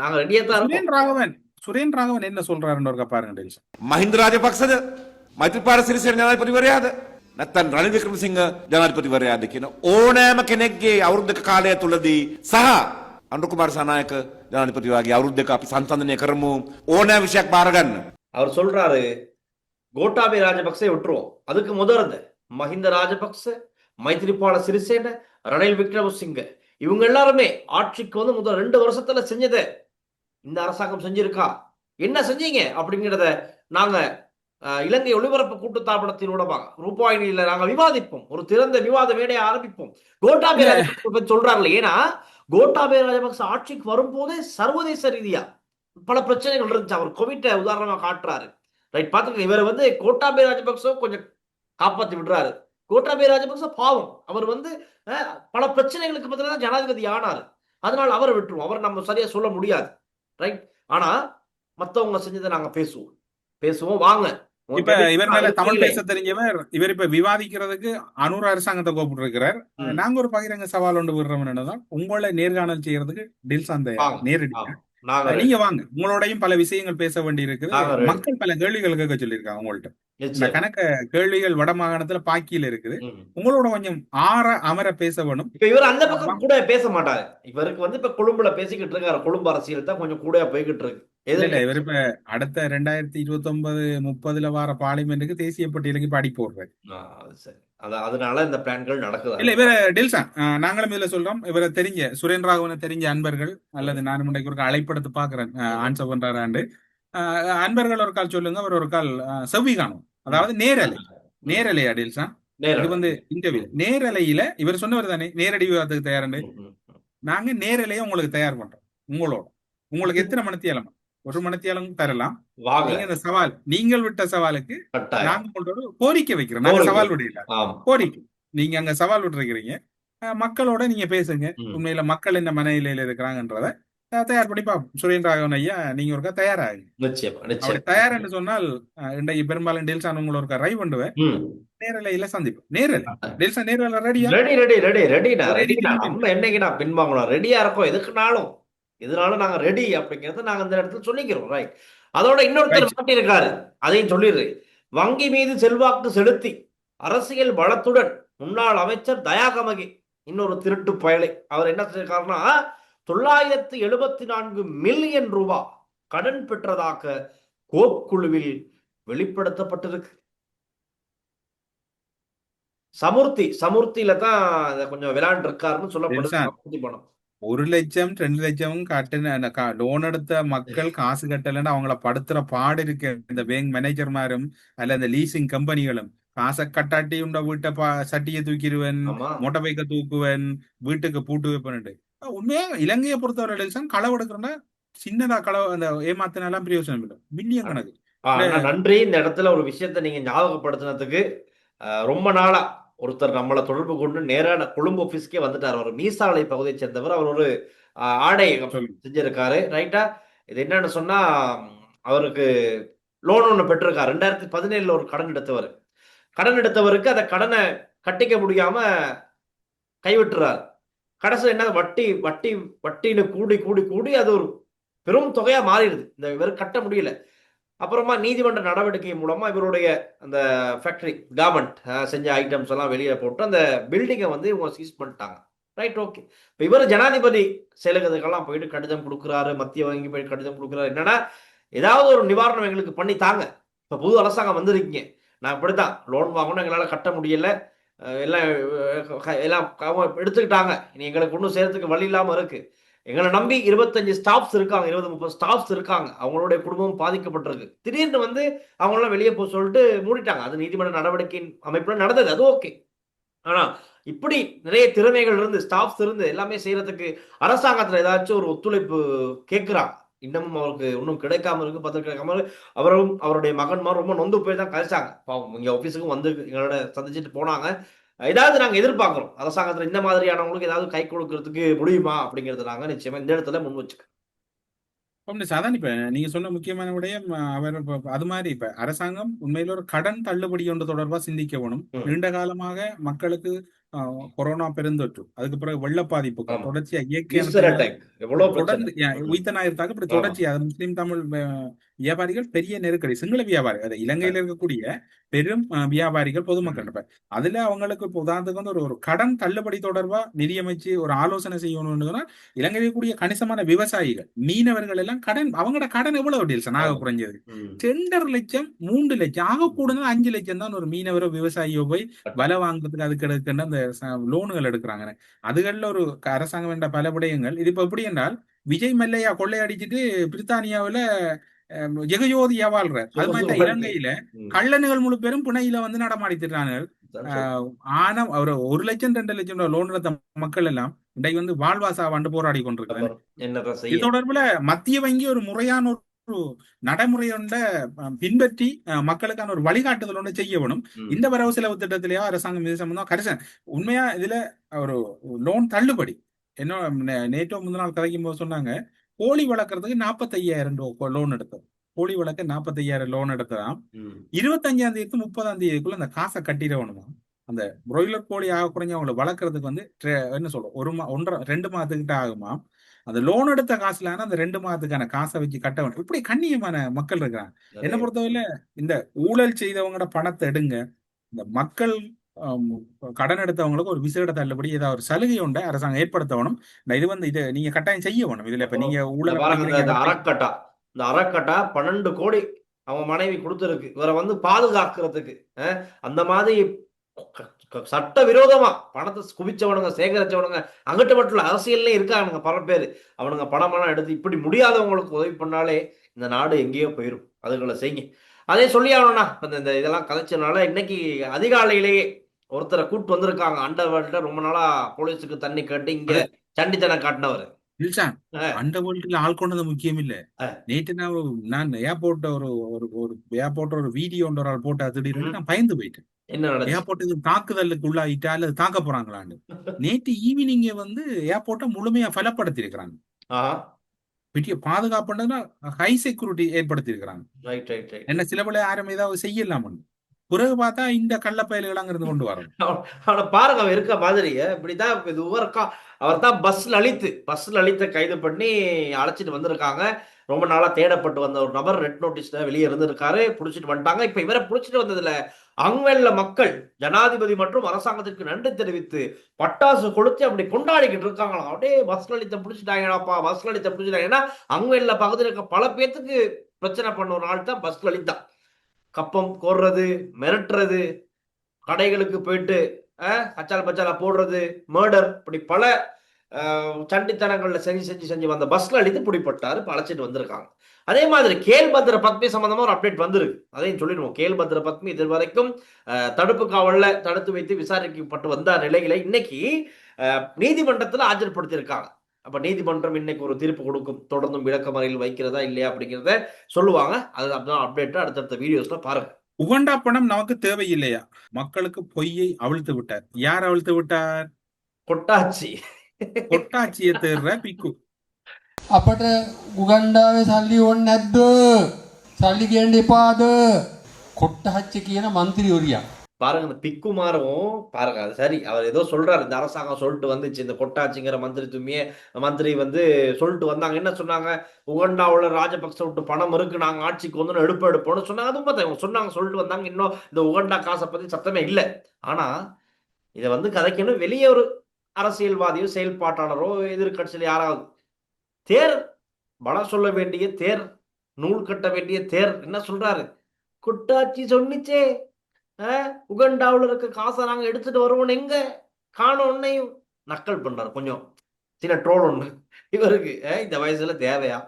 நாங்க ரெடியா தான். சுரேன் ராகவன் என்ன சொல்றாருன்னு பாருங்க. மஹிந்த ராஜபக்சද මෛත්‍රීපාල සිරිසේන ජනාධිපතිවරයාද නැත්නම් රනිල් වික්‍රමසිංහ ජනාධිපතිවරයාද කියන ඕනෑම කෙනෙක්ගේ අවුරුද්දක කාලය තුලදී සහ අනුර කුමාර සනායක ජනාධිපතිවරයාගේ අවුරුද්දක අපි සංසන්දනය කරමු ඕනෑ විෂයක් බාර ගන්න. அவர் சொல்றாரு, கோட்டாபய ராஜபக்சே விட்டுருவோம், அதுக்கு முதல்ல மஹிந்த ராஜபக்ச, மைத்ரிபால சிறிசேன, ரணில் விக்ரமசிங்க இவங்க எல்லாருமே ஆட்சிக்கு வந்து முதல் 2 வருஷத்துல செஞ்சதை இந்த அரசாங்கம் செஞ்சிருக்கா, என்ன செஞ்சீங்க அப்படிங்கிறத நாங்க இலங்கை ஒளிபரப்பு கூட்டுத்தாபனத்தின் ஊடகமாக ரூபாயினியில நாங்க விவாதிப்போம், ஒரு திறந்த விவாத மேடையை ஆரம்பிப்போம். கோட்டாபய ராஜபக்ச சொல்றாங்களே, ஏன்னா கோட்டாபய ராஜபக்ச ஆட்சிக்கு வரும்போதே சர்வதேச ரீதியா பல பிரச்சனைகள் இருந்துச்சு. அவர் கோவிட் உதாரணமா காட்டுறாரு. ரைட், பாத்துக்க, இவர் வந்து கோட்டாபய ராஜபக்ச கொஞ்சம் காப்பாத்தி விடுறாரு. கோட்டாபய ராஜபக்ச பாவம், அவர் வந்து பல பிரச்சனைகளுக்கு பதிலாக தான் ஜனாதிபதி ஆனார். அதனால அவரை விட்டுருவோம், அவர் நம்ம சரியா சொல்ல முடியாது, ரைட்? ஆனா மத்தவங்க செஞ்சதை நாங்க பேசுவோம் வாங்க. இப்ப இவர் மேல தமிழ் பேச தெரிஞ்சவர், இவர் இப்ப விவாதிக்கிறதுக்கு அனுர அரசாங்கத்தை கூப்பிட்டு இருக்கிறார். நாங்க ஒரு பகிரங்க சவால் ஒன்று விடுறோம், என்னதான் உங்களை நேர்காணல் செய்யறதுக்கு டில்சான் நேரடியா நீங்க வாங்க, உங்களோடையும் பல விஷயங்கள் பேச வேண்டி இருக்குது. மக்கள் பல கேள்விகள் கேட்க சொல்லியிருக்காங்க உங்கள்ட்ட. இந்த கணக்க கேள்விகள் வட மாகாணத்துல பாக்கியில இருக்குது, உங்களோட கொஞ்சம் அமர பேச வேணும். இப்ப இவர் அந்த பக்கம் கூட பேச மாட்டாரு. இவருக்கு வந்து இப்ப கொழும்புல பேசிக்கிட்டு இருக்காரு, கொழும்பு அரசியல் தான் கொஞ்சம் கூட போய்கிட்டு இருக்கு. இல்ல இவர் இப்ப அடுத்த 2029-30 வார பார்லிமெண்ட்டுக்கு தேசிய பட்டியலுக்கு இப்ப அடி போடுறாரு. அதனால இந்த பிளான்கள் நடக்குது. இல்ல இவர டில்சான் நாங்களும் இதுல சொல்றோம், இவரை தெரிஞ்ச சுரேந்திராகவனை தெரிஞ்ச அன்பர்கள் அல்லது நான் முன்னைக்கு ஒரு அழைப்படுத்து பாக்குறேன் ஆன்சர் பண்றாரு அன்பர்கள் ஒரு கால் சொல்லுங்க, அவர் ஒரு கால் செவ்வி காணும், அதாவது நேரலையா டில்சான், இது வந்து இன்டர்வியூ நேரலையில இவர் சொன்னவர் தானே நேரடி விவாதத்துக்கு தயாருண்டு. நாங்க நேரலையா உங்களுக்கு தயார் பண்றோம். உங்களுக்கு எத்தனை மணித்தியாலம், 1 மணித்தியாலம் தரலாம். நீங்க இந்த சவால், நீங்கள் விட்ட சவாலுக்கு நாங்க உங்களோட கோரிக்கை வைக்கிறோம். நாங்க சவால் விடல, கோரிக்கை. நீங்க அங்க சவால் விட்டுருக்கிறீங்க, மக்களோட நீங்க பேசுங்க. உண்மையில மக்கள் என்ன மனநிலையில இருக்கிறாங்கன்றத தயார் பண்ணி பார்ப்போம். சுரேந்திராகவன் ஐயா, நீங்க ஒருக்கா தயாராகுங்க. தயார்னு சொன்னால் இன்றைக்கு பெரும்பாலும் டெல்சான் உங்களை ஒருக்கா ரை பண்ணுவேன், நேரலையில சந்திப்போம். டெல்சான் நேரல ரெடியா? என்னைக்கு நான் பின்வாங்கணும், ரெடியா இருக்கோம். எதுனாலும் நாங்க ரெடி அப்படிங்கறத நாங்க இந்த இடத்துல சொல்லிக்கிறோம், ரைட்? அதோட இன்னொருத்தர் மாட்டிருக்காரு, அதையும் சொல்லிடுறேன். வங்கி மீது செல்வாக்கு செலுத்தி அரசியல் பலத்துடன் முன்னாள் அமைச்சர் தயாகமகி, இன்னொரு திருட்டு பயலை, அவர் என்ன செய்யறாருன்னா 974 மில்லியன் ரூபாய் கடன் பெற்றதாக கோப் குழுவில் வெளிப்படுத்தப்பட்டிருக்கு. சமுர்த்தியில தான் கொஞ்சம் விளையாண்டு இருக்காருன்னு சொல்லப்படுது. 1 லட்சம் 2 லட்சம் கட்டின லோன் எடுத்த மக்கள் காசு கட்டலன்னு அவங்கள படுத்துற பாடு இருக்கு. இந்த பேங்க் மேனேஜர்மாரும் அல்ல இந்த லீசிங் கம்பெனிகளும் காசை கட்டாட்டி உண்ட வீட்டை சட்டியை தூக்கிடுவேன், மொட்டை பைக்க தூக்குவேன், வீட்டுக்கு பூட்டு வைப்பேன். உண்மையா இலங்கையை பொறுத்தவரை டெல்சான் களவு எடுக்கிறோம்னா சின்னதா களவு, அந்த ஏமாத்தினாலாம் பிரயோசனம் இல்லை, மில்லியன் கணக்கு. நன்றி. இந்த இடத்துல ஒரு விஷயத்த நீங்க ஞாபகப்படுத்தினதுக்கு, ரொம்ப நாளா ஒருத்தர் நம்மளை தொடர்பு கொண்டு நேரான கொழும்பு ஆபீஸ்க்கே வந்துட்டார். அவர் மீசாலை பகுதியை சேர்ந்தவர். அவர் ஒரு ஆடை செஞ்சிருக்காரு, ரைட்டா? இது என்னன்னு சொன்னா, அவருக்கு லோன் ஒன்று பெற்றிருக்காரு. 2017 ஒரு கடன் எடுத்தவருக்கு அந்த கடனை கட்டிக்க முடியாம கைவிட்டுறாரு. கடைசி என்ன, வட்டின்னு கூடி அது ஒரு பெரும் தொகையா மாறிடுது. இந்த இவர் கட்ட முடியல. அப்புறமா நீதிமன்ற நடவடிக்கை மூலமா இவருடைய அந்த ஃபேக்டரி கவர்மெண்ட் செஞ்ச ஐட்டம்ஸ் எல்லாம் வெளியே போட்டு அந்த பில்டிங்கை வந்து இவங்க சீஸ் பண்ணிட்டாங்க, ரைட்? ஓகே. இப்போ இவர் ஜனாதிபதி செயலகத்துக்கெல்லாம் போயிட்டு கடிதம் கொடுக்குறாரு, மத்திய வங்கி போயிட்டு கடிதம் கொடுக்குறாரு. என்னன்னா, ஏதாவது ஒரு நிவாரணம் எங்களுக்கு பண்ணி தாங்க. இப்போ புது அரசாங்கம் வந்திருக்கீங்க, நான் இப்படித்தான் லோன் வாங்கணும், எங்களால் கட்ட முடியல, எல்லாம் எடுத்துக்கிட்டாங்க, இனி எங்களுக்கு ஒன்றும் செய்யறதுக்கு வழி இல்லாமல் இருக்கு. எங்களை நம்பி 25 ஸ்டாஃப்ஸ் இருக்காங்க, 20-30 ஸ்டாஃப்ஸ் இருக்காங்க, அவங்களுடைய குடும்பம் பாதிக்கப்பட்டிருக்கு. திடீர்னு வந்து அவங்களாம் வெளியே போய் சொல்லிட்டு மூடிட்டாங்க. அது நீதிமன்ற நடவடிக்கையின் அமைப்புல நடந்தது, அது ஓகே. ஆனா இப்படி நிறைய திறமைகள் இருந்து, ஸ்டாஃப்ஸ் இருந்து எல்லாமே செய்யறதுக்கு அரசாங்கத்துல ஏதாச்சும் ஒரு ஒத்துழைப்பு கேட்கிறாங்க. இன்னமும் அவருக்கு ஒன்றும் கிடைக்காம இருக்கு, பதில் கிடைக்காம. அவரும் அவருடைய மகன்மார் ரொம்ப நொந்து போய் தான் கழிச்சாங்க. இங்க ஆபீஸுக்கும் வந்து எங்களோட சந்திச்சுட்டு போனாங்க. ஏதாவது நாங்க எதிர்பார்க்கிறோம், அரசாங்கத்துல இந்த மாதிரியானவங்களுக்கு ஏதாவது கை கொடுக்கறதுக்கு முடியுமா அப்படிங்கறத நாங்க நிச்சயமா இந்த இடத்துல முன் வச்சுக்கோம். சாதாரண இப்ப நீங்க சொன்ன முக்கியமான விடயம், அவர் அது மாதிரி இப்ப அரசாங்கம் உண்மையில ஒரு கடன் தள்ளுபடி ஒன்று தொடர்பா சிந்திக்க வேணும். நீண்ட காலமாக மக்களுக்கு கொரோனா பெருந்தொற்று, அதுக்கு பிறகு வெள்ள பாதிப்புகள் தொடர்ச்சியா உயிர்த்தனாயிருக்காங்க. இப்படி தொடர்ச்சியா முஸ்லீம் தமிழ் வியாபாரிகள் பெரிய நெருக்கடி, சிங்கள வியாபாரி, அது இலங்கையில இருக்கக்கூடிய பெரும் வியாபாரிகள், பொதுமக்கள். அதுல அவங்களுக்கு உதாரணத்துக்கு வந்து ஒரு கடன் தள்ளுபடி தொடர்பா நிதியமைச்சு ஒரு ஆலோசனை செய்யணும்னு சொன்னா, இலங்கையில கூடிய கணிசமான விவசாயிகள், மீனவர்கள் எல்லாம் கடன், அவங்களோட கடன் எவ்வளவு டீல்ஸ் ஆக குறைஞ்சது 2.5 லட்சம் 3 லட்சம், ஆக கூடுதல் 5 லட்சம் தான் ஒரு மீனவரோ விவசாயியோ போய் வலை வாங்குறதுக்கு அதுக்கு எடுக்கின்ற அந்த லோனுகள் எடுக்கிறாங்க. அதுகள்ல ஒரு அரசாங்கம் வேண்ட பல விடயங்கள். இது இப்ப எப்படி என்றால், விஜய் மல்லையா கொள்ளையடிச்சிட்டு பிரித்தானியாவில ஜெகஜோதியா வாழ்றார். அது மாதிரி இலங்கையில கள்ளனுகள் முழு பேரும் புனையில வந்து நடமாடித்திருக்காங்க. ஆனா அவர் 1 லட்சம் 2 லட்சம் லோன் எடுத்த மக்கள் எல்லாம் இன்றைக்கு வந்து வாழ்வாசா வந்து போராடி கொண்டிருக்கிறாங்க. இது தொடர்புல மத்திய வங்கி ஒரு முறையான ஒரு நடைமுறை ஒன்றை பின்பற்றி மக்களுக்கான ஒரு வழிகாட்டுதல் ஒன்று செய்ய வேணும். இந்த வரவு செலவு திட்டத்திலேயோ அரசாங்கம் இது சம்பந்தம் கடைசி உண்மையா இதுல ஒரு லோன் தள்ளுபடி என்ன நேற்றோ முந்தின நாள் கதைக்கும் போது சொன்னாங்க, கோழி வளர்க்கறதுக்கு 45,000 லோன் எடுத்தோம். கோழி வளர்க்க 45,000 லோன் எடுத்ததாம். 25ஆம் தேதி 30ஆம் தேதிக்குள்ள அந்த காசை கட்டிடணுமா. அந்த பிராய்லர் கோழி ஆக குறைஞ்ச அவங்களை வளர்க்கறதுக்கு வந்து என்ன சொல்றோம் 2 மாதத்துக்கிட்ட ஆகுமா. அந்த லோன் எடுத்த காசுல அந்த 2 மாதத்துக்கான காசை வச்சு கட்ட வேண்டும். இப்படி கண்ணியமான மக்கள் இருக்கிறாங்க. என்ன பொறுத்தவரையில இந்த ஊழல் செய்தவங்களோட பணத்தை எடுங்க. இந்த மக்கள் கடன் எடுத்தவங்களுக்கு ஒரு விசேட தள்ளுபடி ஏதாவது ஒரு சலுகை உண்டு அரசாங்கம் ஏற்படுத்த வேணும். இது வந்து இதை நீங்க கட்டாயம் செய்ய வேணும். இதுல இப்ப நீங்க ஊழல் இந்த அறக்கட்டா 12 கோடி அவன் மனைவி கொடுத்துருக்கு இவரை வந்து பாதுகாக்கிறதுக்கு. அந்த மாதிரி சட்ட விரோதமா பணத்தை குவிச்சவனுங்க சேகரிச்சவனுங்க அங்கிட்ட மட்டும் அரசியல்லே இருக்கானுங்க பல பேர். அவனுங்க பணமெல்லாம் எடுத்து இப்படி முடியாதவங்களுக்கு உதவி பண்ணாலே இந்த நாடு எங்கேயோ போயிடும். அதுகளை செய்யுங்க. அதே சொல்லி ஆகணும்னா இந்த இதெல்லாம் கதைச்சனால இன்னைக்கு அதிகாலையிலேயே ஒருத்தரை கூட்டு வந்திருக்காங்க. அண்டர்வேர்ல்ட்ல ரொம்ப நாளா போலீஸுக்கு தண்ணி கட்டி இங்க சண்டித்தனம் காட்டினவர். அண்டர்வேர்ல்ட்ல ஆள் கொண்டது முக்கியம் இல்ல. நேற்று நான் ஏர்போர்ட் ஒரு வீடியோ ஒரு ஆள் போட்டு திடீர்னு நான் பயந்து போயிட்டேன். ஏர்போர்ட் தாக்குதலுக்கு உள்ளாயிட்டா அல்லது தாக்க போறாங்களான்னு. நேற்று ஈவினிங்க வந்து ஏர்போர்ட்டை முழுமையா பலப்படுத்தி இருக்கிறாங்க. பெரிய பாதுகாப்புன்னா ஹை செக்யூரிட்டி ஏற்படுத்தி இருக்கிறாங்க. என்ன சில பல யாரும் ஏதாவது செய்யலாம். பிறகு பார்த்தா இந்த கள்ள பயல்கள் அங்கிருந்து கொண்டு வரணும். அவனை பாருங்க அவன் இருக்க மாதிரி இப்படிதான் இருக்கா. அவர் தான் பஸ்ல அழித்து கைது பண்ணி அழைச்சிட்டு வந்திருக்காங்க. ரொம்ப நாளா தேடப்பட்டு வந்த ஒரு நபர் ரெட் நோட்டீஸ்ல வெளியே இருந்திருக்காரு. புடிச்சிட்டு வந்துட்டாங்க. இப்ப இவரை புடிச்சிட்டு வந்ததுல அங்குள்ள மக்கள் ஜனாதிபதி மற்றும் அரசாங்கத்திற்கு நன்றி தெரிவித்து பட்டாசு கொளுத்தி அப்படி கொண்டாடிக்கிட்டு இருக்காங்களாம். அப்படியே பஸ் லலித்தை பிடிச்சிட்டாங்கப்பா, பஸ் லலித்தை பிடிச்சிட்டாங்க. ஏன்னா அங்குள்ள பகுதியில் இருக்க பல பேத்துக்கு பிரச்சனை பண்ண ஒரு நாள் தான் பஸ் லலிதா. கப்பம் கோர்றது, மிரட்டுறது, கடைகளுக்கு போயிட்டு கச்சால பச்சால போடுறது, மர்டர், இப்படி பல சண்டித்தனங்கள்ல செஞ்சு வந்த பஸ்ல அழித்து பிடிப்பட்டாரு. அழைச்சிட்டு வந்திருக்காங்க. அதே மாதிரி கேல்பத்ர பத்மி சம்பந்தமா ஒரு அப்டேட் வந்திருக்கு. அதையும் சொல்லிடுவோம். கேல்பத்ர பத்மி இதுவரைக்கும் தடுப்பு காவல்ல தடுத்து வைத்து விசாரிக்கப்பட்டு வந்த நிலையில இன்னைக்கு நீதிமன்றத்தில் ஆஜர்படுத்தியிருக்காங்க. அப்ப நீதிமன்றம் இன்னைக்கு ஒரு தீர்ப்பு கொடுக்கும். தொடர்ந்தும் விளக்கமறையில் வைக்கிறதா இல்லையா அப்படிங்கிறத சொல்லுவாங்க. அதுதான் அப்டேட். அடுத்தடுத்த வீடியோஸ்ல பாருங்க. உகண்டா பணம் நமக்கு தேவையில்லையா? மக்களுக்கு பொய்யை அவிழ்த்து விட்டார். யார் அவிழ்த்து விட்டார்? කොට්ටාච්චිය තේරෙන්නේ පික්කු. අපට උගන්ඩාවේ සල්ලි ඕනේ නැද්ද? සල්ලි ගේන්න එපාද? කොට්ටාච්චි කියන മന്ത്രിවරියා. பாருங்க இந்த பிக்குமாரும் பாருங்க. அது சரி, அவர் ஏதோ சொல்றாரு. இந்த அரசாங்கம் சொல்லிட்டு வந்துச்சு, இந்த கொட்டாச்சிங்கிற மந்திரி வந்து சொல்லிட்டு வந்தாங்க. என்ன சொன்னாங்க? உகண்டாவுல ராஜபக்ச விட்டு பணம் இருக்கு, நாங்க ஆட்சிக்கு வந்து எடுப்போம்னு சொன்னாங்க. அதுவும் பார்த்தா இவங்க சொன்னாங்க, சொல்லிட்டு வந்தாங்க. இன்னும் இந்த உகண்டா காசை பத்தி சத்தமே இல்லை. ஆனா இதை வந்து கதைக்கணும் வெளியே ஒரு அரசியல்வாதியோ செயல்பாட்டாளரோ எதிர்கட்சியில் யாராவது தேர் பலம் சொல்ல வேண்டிய தேர், நூல் கட்ட வேண்டிய தேர் என்ன சொல்றாரு? கொட்டாச்சி சொன்னிச்சே உகண்டாவில் இருக்க காசை நாங்க எடுத்துட்டு வருவோம், எங்க காணும் ஒன்னையும் நக்கல் பண்றாரு. கொஞ்சம் சின்ன ட்ரோல் ஒண்ணு இவருக்கு. இந்த வயசுல தேவையா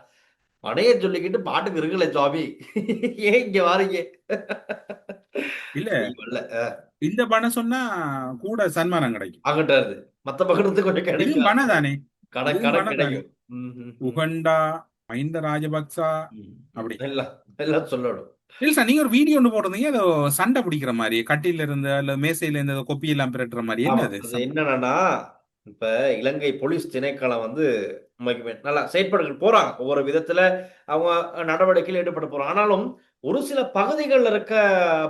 படைய சொல்லிக்கிட்டு பாட்டுக்கு இருக்குல்ல சுவாமி, ஏன் இங்க வாரீங்க? இல்ல இந்த பணம் சொன்னா கூட சன்மானம் கிடைக்கும். அங்கிட்ட இருந்து மத்த பக்கத்துக்கு கொஞ்சம் கிடைக்கும். பணம் தானே கிடைக்கும். உகண்டா, மஹிந்த ராஜபக்சா அப்படி எல்லாம் சொல்லணும். இல்ல சார், நீங்க ஒரு வீடியோ ஒன்று போட்டிருந்தீங்க, ஏதோ சண்டை பிடிக்கிற மாதிரி, கட்டில இருந்து அல்ல மேசையில இருந்து கொப்பி எல்லாம் பிரட்டுற மாதிரி. என்னது என்னன்னா, இப்ப இலங்கை போலீஸ் திணைக்களம் வந்து நல்லா செயற்படுகள் போறாங்க. ஒவ்வொரு விதத்துல அவங்க நடவடிக்கையில் ஈடுபட போறாங்க. ஆனாலும் ஒரு சில பகுதிகளில் இருக்க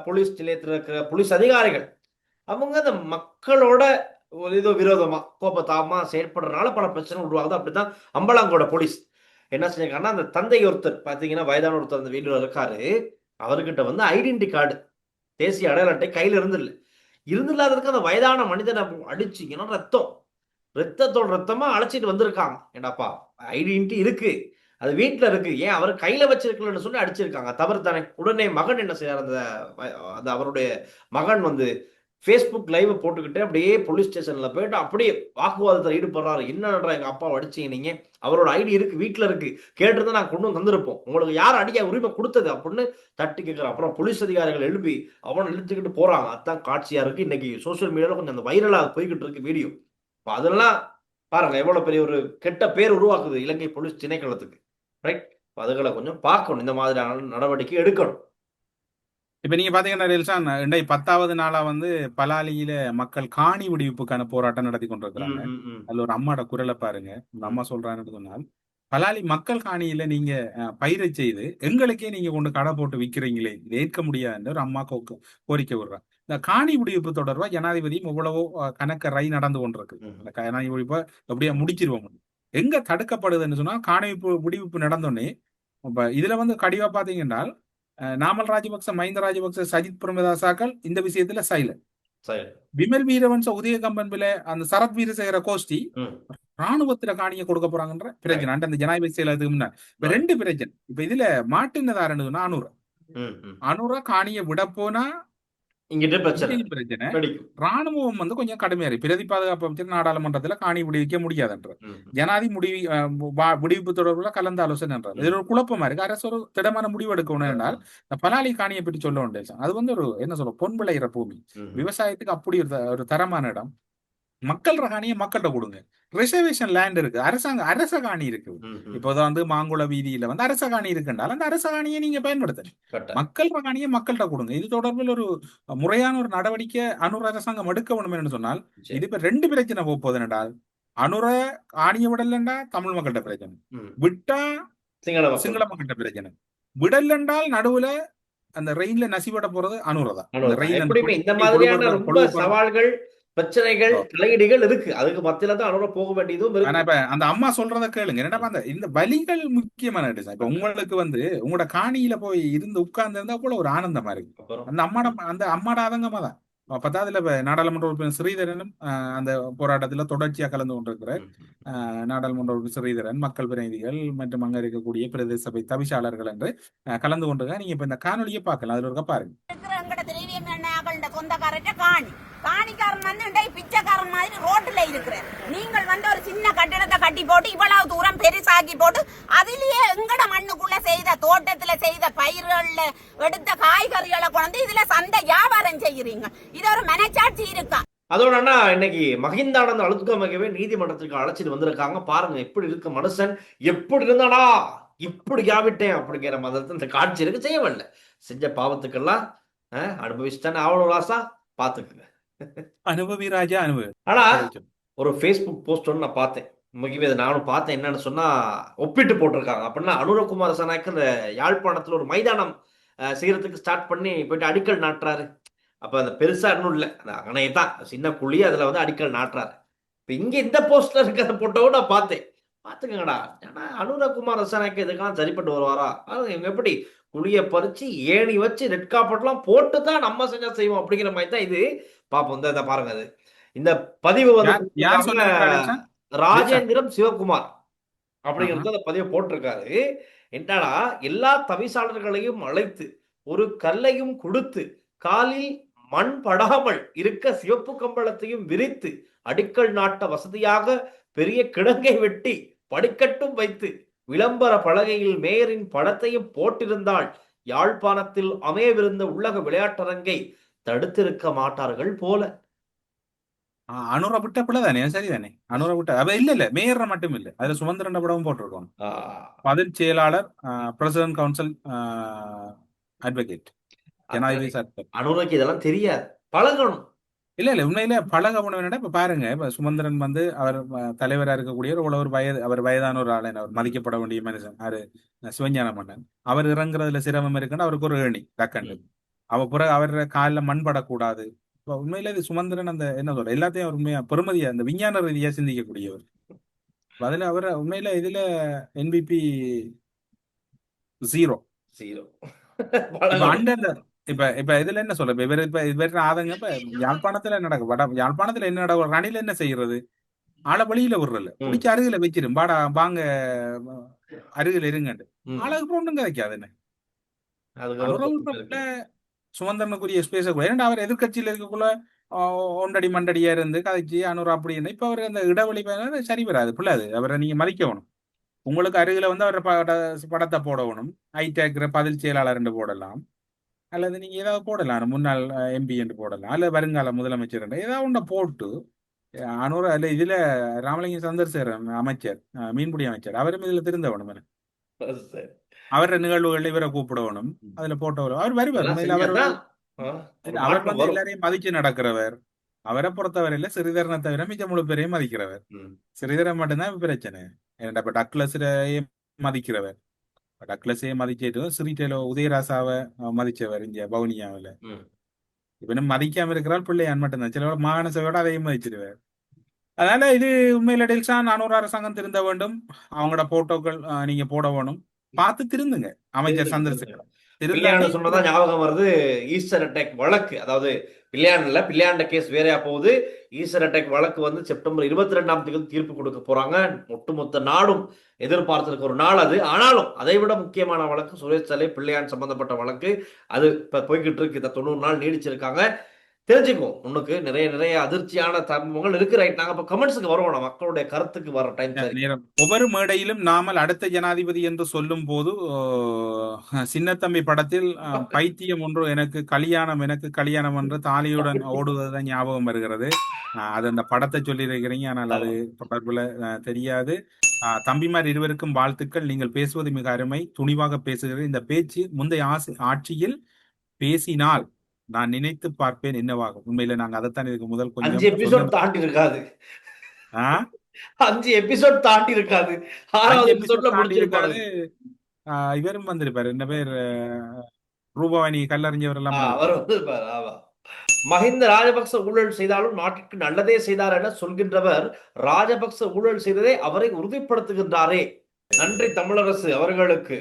போலீஸ் நிலையத்தில் இருக்கிற போலீஸ் அதிகாரிகள் அவங்க அந்த மக்களோட ஏதோ விரோதமா கோபத்தாமா செயற்படுறதுனால பல பிரச்சனை உருவாகுது. அப்படித்தான் அம்பலாங்கோட போலீஸ் என்ன செஞ்சிருக்காங்கன்னா, அந்த தந்தை ஒருத்தர் பாத்தீங்கன்னா வயதான ஒருத்தர் அந்த வீடியோல இருக்காரு. அவர்கிட்ட வந்து ஐடென்டி கார்டு, தேசிய அடையாள அட்டை கையில இருந்தில்லாததுக்கு அந்த வயதான மனிதனை அடிச்சு ரத்தத்தோட ரத்தமா அழைச்சிட்டு வந்திருக்காங்க. ஏண்டாப்பா ஐடென்டி இருக்கு, அது வீட்டுல இருக்கு, ஏன் அவர் கையில வச்சிருக்கலன்னு சொல்லி அடிச்சிருக்காங்க. தவறு தானே. உடனே மகன் என்ன செய்யறாரு? அந்த அவருடைய மகன் வந்து ஃபேஸ்புக் லைவ் போட்டுக்கிட்டு அப்படியே போலீஸ் ஸ்டேஷன்ல போயிட்டு அப்படியே வாக்குவாதத்தில் ஈடுபடுறாரு. என்னன்றா எங்க அப்பா அடிச்சீங்க நீங்க, அவரோட ஐடி இருக்கு, வீட்டுல இருக்கு, கேட்டுருந்தா நான் கொண்டு வந்திருப்போம், உங்களுக்கு யார் அடிக்க உரிமை கொடுத்தது அப்படின்னு தட்டி கேட்கிற. அப்புறம் போலீஸ் அதிகாரிகள் எழுப்பி அவனை இழுத்துக்கிட்டு போறாங்க. அதுதான் காட்சியா இருக்கு. இன்னைக்கு சோசியல் மீடியால கொஞ்சம் அந்த வைரலா போய்கிட்டு இருக்கு வீடியோ. அதெல்லாம் பாருங்க எவ்வளவு பெரிய ஒரு கெட்ட பேர் உருவாக்குது இலங்கை போலீஸ் திணைக்களத்துக்கு. ரைட். அதுகளை கொஞ்சம் பார்க்கணும், இந்த மாதிரியான நடவடிக்கை எடுக்கணும். இப்ப நீங்க பாத்தீங்கன்னா ரில்சான், இன்றைக்கு 10வது நாளா வந்து பலாலியில மக்கள் காணி விடுவிப்புக்கான போராட்டம் நடத்தி கொண்டிருக்கிறாங்க. அதுல ஒரு அம்மாட குரலை பாருங்க. இந்த அம்மா சொல்றாங்கன்னு சொன்னால், பலாலி மக்கள் காணியில நீங்க பயிரை செய்து எங்களுக்கே நீங்க கொண்டு கடை போட்டு விக்கிறீங்களே, இது ஏற்க முடியாதுன்னு ஒரு அம்மா கோரிக்கை விடுறாங்க. இந்த காணி விடுவிப்பு தொடர்பா ஜனாதிபதியும் எவ்வளவோ கணக்க ரை நடந்து கொண்டிருக்கு. இந்த காணி விடுவிப்பை எப்படியா முடிச்சிருவோம். எங்க தடுக்கப்படுதுன்னு சொன்னா, காணி விடுவிப்பு நடந்தோடனே இப்ப இதுல வந்து கடிவா பாத்தீங்கன்னா நாமல் ராஜபக்ச, மஹிந்த ராஜபக்ச, சஜித் பிரேமதாசாக்கள் இந்த விஷயத்துல சைலண்ட். விமல் வீரவன்ச, உதயகம்பன்பில அந்த சரத் வீரசேகர கோஷ்டி ராணுவத்துல காணிய கொடுக்க போறாங்கன்ற பிரச்சனை அந்த ஜனாதிபதி செயலகத்துக்கு முன்னாடி. இப்ப 2 பிரச்சனை. இப்ப இதுல மாட்டினதாருன்னு சொன்னா அனுரா காணிய விட போனா இங்கிட்ட பிரச்சனை. ராணுவம் வந்து கொஞ்சம் கடுமையா இருக்கு. பிரதி பாதுகாப்பு அமைச்சர் நாடாளுமன்றத்துல காணி விடுவிக்க முடியாதுன்ற ஜனாதி விடுவிப்பு தொடர்புல கலந்து ஆலோசனை இது ஒரு குழப்பமா இருக்கு. அரசு ஒரு திடமான முடிவு எடுக்கணும் என்றால் இந்த பலாலி காணியை பற்றி சொல்ல வேண்டிய அது வந்து ஒரு என்ன சொல்ற பொன் விளையிற பூமி, விவசாயத்துக்கு அப்படி ஒரு தரமான இடம். மக்கள் காணியை மக்கள்கிட்ட கொடுங்க. ரிசர்வேஷன் லேண்ட் இருக்கு, அரச காணி இருக்கு. இப்போதான் வந்து மாங்குள வீதியில வந்து அரச காணி இருக்குன்றால் அந்த அரச காணியை நீங்க பயன்படுத்துங்க. மக்கள் காணியை மக்கள்கிட்ட கொடுங்க. இது தொடர்பில் ஒரு முறையான ஒரு நடவடிக்கை அனுர அரசாங்கம் எடுக்க வேண்டும் என்று சொன்னால், இது இப்ப 2 பிரச்சனை போகுது என்றால், அனுர காணியை விடலண்டா தமிழ் மக்கள்கிட்ட பிரச்சனை, விட்டா சிங்கள மக்கள்கிட்ட பிரச்சனை, விடல் என்றால் நடுவுல அந்த ரெயின்ல நசிபட போறது அனுரதான். இந்த மாதிரியான ரொம்ப சவால்கள், பிரச்சனைகள், தலையீடுகள் இருக்கு. அதுக்கு மத்தியில தான் அனுர போக வேண்டியதும் இருக்கு. அந்த அம்மா சொல்றத கேளுங்க. என்னடா இந்த வலிகள் முக்கியமான. இப்ப உங்களுக்கு வந்து உங்களோட காணியில போய் இருந்து உட்கார்ந்து இருந்தா கூட ஒரு ஆனந்தமா இருக்கு. அந்த அம்மாட ஆதங்கமா தான். 10வதுல நாடாளுமன்ற உறுப்பினர் ஸ்ரீதரனும் அந்த போராட்டத்துல தொடர்ச்சியா கலந்து கொண்டிருக்கிறார். நாடாளுமன்ற உறுப்பினர் ஸ்ரீதரன், மக்கள் பிரதிநிதிகள் மற்றும் அங்க இருக்கக்கூடிய பிரதேச சபை தவிசாளர்கள் என்று கலந்து கொண்டிருக்காங்க. நீங்க இப்ப இந்த காணொலியை பார்க்கலாம். அதுல இருக்க பாருங்க. காணிக்காரன் வந்து பிச்சைக்காரன் மாதிரி ரோட்ல இருக்கிறேன். நீங்கள் வந்து ஒரு சின்ன கட்டிடத்தை கட்டி போட்டு இவ்வளவு தூரம் பெருசாக்கி போட்டு அதிலேயே எங்கட மண்ணுக்குள்ள செய்த தோட்டத்துல செய்த பயிர்கள்ல எடுத்த காய்கறிகளை கொண்டு இதுல சந்தை வியாபாரம் செய்யறீங்க. இது ஒரு மனச்சாட்சி இருக்கா? அதோட இன்னைக்கு மஹிந்தானந்த அழுத்தமாகவே நீதிமன்றத்துக்கு அழைச்சிட்டு வந்திருக்காங்க. பாருங்க எப்படி இருக்கு மனுஷன், எப்படி இருந்தானா இப்படி ஆவிட்டேன் அப்படிங்கிற மாதிரி இந்த காட்சி இருக்கு. செய்யவில்லை, செஞ்ச பாவத்துக்கெல்லாம் அனுபவிச்சுட்டானே. அவ்வளவு ராசா பாத்துக்குங்க. அனுபவி ராஜா அனுபவி. ஆனா ஒரு Facebook போஸ்ட் ஒன்று நான் பார்த்தேன். முக்கியமே நானும் பார்த்தேன். என்னன்னு சொன்னா ஒப்பிட்டு போட்டிருக்காங்க. அப்படின்னா அனுரகுமார சனாக்கு இந்த யாழ்ப்பாணத்துல ஒரு மைதானம் செய்யறதுக்கு ஸ்டார்ட் பண்ணி போயிட்டு அடிக்கல் நாட்டுறாரு. அப்ப அந்த பெருசா இன்னும் இல்லை, அந்த அணையை தான் சின்ன குழி, அதுல வந்து அடிக்கல் நாட்டுறாரு. இப்ப இங்க இந்த போஸ்ட்ல இருக்கிற போட்டோவும் நான் பார்த்தேன். பாத்துக்கங்கடா, ஏன்னா அனுரகுமார சனாக்கு இதுக்கெல்லாம் சரிப்பட்டு வருவாரா? இவங்க எப்படி குழியை பறிச்சு ஏணி வச்சு ரெட் காப்பட்லாம் போட்டு தான் நம்ம செஞ்சா செய்வோம் அப்படிங்கிற மாதிரி தான் இது. பாப்போம். இந்த பாருங்க, அது இந்த பதிவு வந்து ராஜேந்திரம் சிவகுமார் அப்படிங்கிறது அந்த பதிவை போட்டிருக்காரு. என்னன்னா, எல்லா தவிசாளர்களையும் அழைத்து ஒரு கல்லையும் கொடுத்து காலில் மண் படாமல் இருக்க சிவப்பு கம்பளத்தையும் விரித்து அடிக்கல் நாட்ட வசதியாக பெரிய கிடங்கை வெட்டி படிக்கட்டும் வைத்து விளம்பர பலகையில் மேயரின் படத்தையும் போட்டிருந்தால் யாழ்ப்பாணத்தில் அமையவிருந்த உள்ளக விளையாட்டரங்கை தடுத்திருக்க மாட்டார்கள் போல. அனுரா விட்ட பிள்ளைதானே, சரிதானே? அனுரா விட்ட இல்ல மேயர் மட்டும் இல்ல, அதுல சுமந்திரன் படமும் போட்டிருக்கோம். பதில் செயலாளர், பிரசிடன்ட் கவுன்சில் அட்வொகேட், ஜனாதிபதி சார். அனுராக்கு இதெல்லாம் தெரியாது, பழகணும். இல்ல உண்மையில பழக உணவு. இப்ப பாருங்க, இப்ப சுமந்திரன் வந்து அவர் தலைவரா இருக்கக்கூடிய ஒரு வயது, அவர் வயதான ஒரு ஆளு, அவர் மதிக்கப்பட வேண்டிய மனுஷன். அவரு சிவஞான மன்னன். அவர் இறங்குறதுல சிரமம் இருக்குன்னு அவருக்கு ஒரு ஏணி டக்கண்டு. பிறகு அவர் காலில் மண் படக்கூடாது. உண்மையில இது சுமந்திரன் அந்த என்ன சொல்ற எல்லாத்தையும் அவர் உண்மையா பெருமதியா அந்த விஞ்ஞான ரீதியா சிந்திக்கக்கூடியவர். அதுல அவர் உண்மையில இதுல என்பிபி 0 இப்ப இதுல என்ன சொல்ற இவர் ஆதங்க. இப்ப யாழ்ப்பாணத்துல நடக்கும், யாழ்ப்பாணத்துல என்ன நடக்கும், ரணில என்ன செய்யறது? ஆளை வழியில விடுறல, பிடிச்ச அருகில வச்சிரும், பாடா வாங்க அருகில இருங்கண்டு. ஆளுக்கு பொண்ணுங்க வைக்காது. என்ன சுமந்திரனுக்குரிய ஸ்பேஸ கூட ஏன்னா அவர் எதிர்கட்சியில இருக்கக்குள்ள ஒண்டடி மண்டடியா இருந்து கதைச்சு அனுரா அப்படின்னு. இப்ப அவர் அந்த இடவெளி சரி வராது, பிள்ளாது. அவரை நீங்க மதிக்கணும். உங்களுக்கு அருகில வந்து அவரை படத்தை போடணும். ஐடேக்கிற பதில் செயலாளர் என்று போடலாம், அல்லது நீங்க ஏதாவது போடலாம், முன்னாள் எம்பி என்று போடலாம், அல்லது வருங்கால முதலமைச்சர் ஏதாவது ஒன்றை போட்டு அனுரா அல்ல. இதுல ராமலிங்க சந்திரசேகரன் அமைச்சர், மீன்பிடி அமைச்சர், அவரும் இதுல திருந்த வேணும். அவர நிகழ்வுகள் இவரை கூப்பிடணும், அதுல போட்டோ அவர் வருவார். அவர் வந்து எல்லாரையும் மதிச்சு நடக்கிறவர். அவரை பொறுத்தவரையில சிறிதரனை தவிர மிச்ச முழு பேரையும் மதிக்கிறவர். சிறிதரன் மட்டும்தான் பிரச்சனை. ஏன்னா இப்ப டக்ளஸையே மதிக்கிறவர், டக்ளஸையே மதிச்சிட்டு சிறிட்டேலோ உதயராசாவை மதிச்சவர் இங்க வவுனியாவில. இவனும் மதிக்காம இருக்கிறார் பிள்ளையான் மட்டும்தான். சில மாகாண சபையோட அதையும் மதிச்சிருவார். அதனால இது உண்மையில டெல்சா 400 அரசாங்கம் திருந்த வேண்டும். அவங்களோட போட்டோக்கள் நீங்க போட வேணும், பார்த்து திருந்துங்க. அமைச்சர் சந்திரசேகர் சொன்னதான் ஞாபகம் வருது. ஈஸ்டர் அட்டாக் வழக்கு, அதாவது பிள்ளையாண்ட கேஸ் வேறையா போகுது. ஈஸ்டர் அட்டாக் வழக்கு வந்து செப்டம்பர் 22ஆம் தேதி தீர்ப்பு கொடுக்க போறாங்க. ஒட்டுமொத்த நாடும் எதிர்பார்த்திருக்க ஒரு நாள் அது. ஆனாலும் அதை விட முக்கியமான வழக்கு சுரேஷ் சலை பிள்ளையான் சம்பந்தப்பட்ட வழக்கு. அது இப்ப போய்கிட்டு இருக்கு. இந்த 90 நாள் நீடிச்சிருக்காங்க. தெரிஞ்சுக்குவோம். உனக்கு நிறைய அதிர்ச்சியான சம்பவங்கள் இருக்கு. ரைட், நாங்க இப்ப கமெண்ட்ஸுக்கு வருவோம். மக்களுடைய கருத்துக்கு வர டைம் நேரம். ஒவ்வொரு மேடையிலும் நாமல் அடுத்த ஜனாதிபதி என்று சொல்லும் போது சின்னத்தம்பி படத்தில் பைத்தியம் ஒன்று எனக்கு கல்யாணம் என்று தாலியுடன் ஓடுவதுதான் ஞாபகம் வருகிறது. அது அந்த படத்தை சொல்லி இருக்கிறீங்க, ஆனால் அது தொடர்புல தெரியாது. தம்பிமார் இருவருக்கும் வாழ்த்துக்கள். நீங்கள் பேசுவது மிக அருமை, துணிவாக பேசுகிறது. இந்த பேச்சு முந்தைய ஆட்சியில் பேசினால் நான் நினைத்து பார்ப்பேன் என்னவாகும். உண்மையில நாங்க அதைத்தான் இதுக்கு முதல் 5 எபிசோட் தாண்டி இருக்காது. 5 எபிசோட் தாண்டி இருக்காது. 6வது எபிசோட்ல முடிச்சிருப்பாரு. இவரும் வந்திருப்பாரு. என்ன பேர், ரூபாவணி கல்லறிஞ்சவர் எல்லாம் அவர் வந்திருப்பாரு. மஹிந்த ராஜபக்ச ஊழல் செய்தாலும் நாட்டிற்கு நல்லதே செய்தார் என சொல்கின்றவர் ராஜபக்ச ஊழல் செய்ததை அவரை உறுதிப்படுத்துகின்றாரே. நன்றி தமிழரசு அவர்களுக்கு.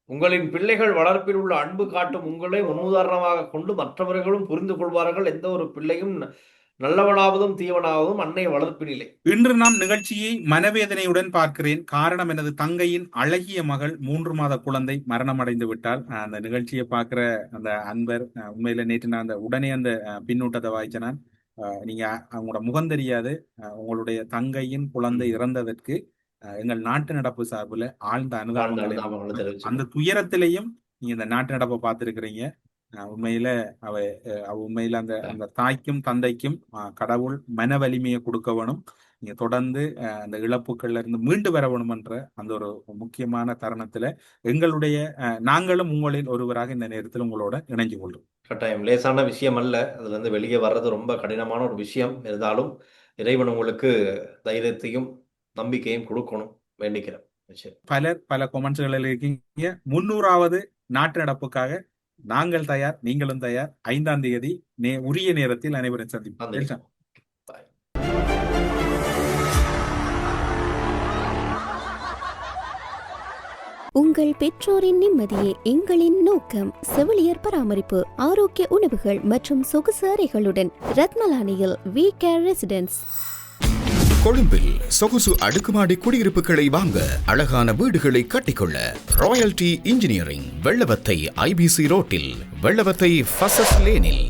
உங்களின் பிள்ளைகள் வளர்ப்பில் உள்ள அன்பு காட்டும் உங்களை முன்னுதாரணமாக கொண்டு மற்றவர்களும் புரிந்து கொள்வார்கள். எந்த ஒரு பிள்ளையும் நல்லவனாவதும் தீவனாவதும் அன்னை வளர்ப்பினிலே. இன்று நாம் நிகழ்ச்சியை மனவேதனையுடன் பார்க்கிறேன். காரணம், எனது தங்கையின் அழகிய மகள் 3 மாத குழந்தை மரணம் அடைந்து விட்டால். அந்த நிகழ்ச்சியை பார்க்கிற அந்த அன்பர் உண்மையில நேற்று நான் உடனே அந்த பின்னூட்டத்தை வாய்ச்சனான். நீங்க அவங்களோட முகம் தெரியாது. உங்களுடைய தங்கையின் குழந்தை இறந்ததற்கு எங்கள் நாட்டு நடப்பு சார்பில் ஆழ்ந்த அனுதாபங்களை, அந்த துயரத்திலையும் நீங்க இந்த நாட்டு நடப்பை பார்த்திருக்கிறீங்க. உண்மையில உண்மையில அந்த தாய்க்கும் தந்தைக்கும் கடவுள் மன வலிமையை கொடுக்க வேணும். நீங்க தொடர்ந்து அந்த இழப்புகள்ல இருந்து மீண்டு வர வேணும் என்ற அந்த ஒரு முக்கியமான தருணத்துல நாங்களும் உங்களில் ஒருவராக இந்த நேரத்தில் உங்களோட இணைஞ்சு கொள்றோம். கட்டாயம் லேசான விஷயம் அல்ல. அதுல இருந்து வெளியே வர்றது ரொம்ப கடினமான ஒரு விஷயம். இருந்தாலும் இறைவன் உங்களுக்கு தைரியத்தையும் நம்பிக்கையும் கொடுக்கணும் வேண்டிக்கிறேன். பல கொமெண்ட்ஸ்கள் இருக்கீங்க. 300வது நாட்டு நடப்புக்காக நாங்கள் தயார், நீங்களும் தயார். 5ஆம் தேதி உரிய நேரத்தில் அனைவரும் சந்திப்போம். உங்கள் பெற்றோரின் நிம்மதியே எங்களின் நோக்கம். செவிலியர் பராமரிப்பு, ஆரோக்கிய உணவுகள் மற்றும் சொகுசு அறைகளுடன் ரத்மலானியில் வி கேர் ரெசிடென்ஸ். கொழும்பில் சொகுசு அடுக்குமாடி குடியிருப்புகளை வாங்க, அழகான வீடுகளை கட்டிக்கொள்ள ராயல்டி இன்ஜினியரிங் வெள்ளவத்தை IBC ரோட்டில், வெள்ளவத்தை ஃபசஸ் லேனில்.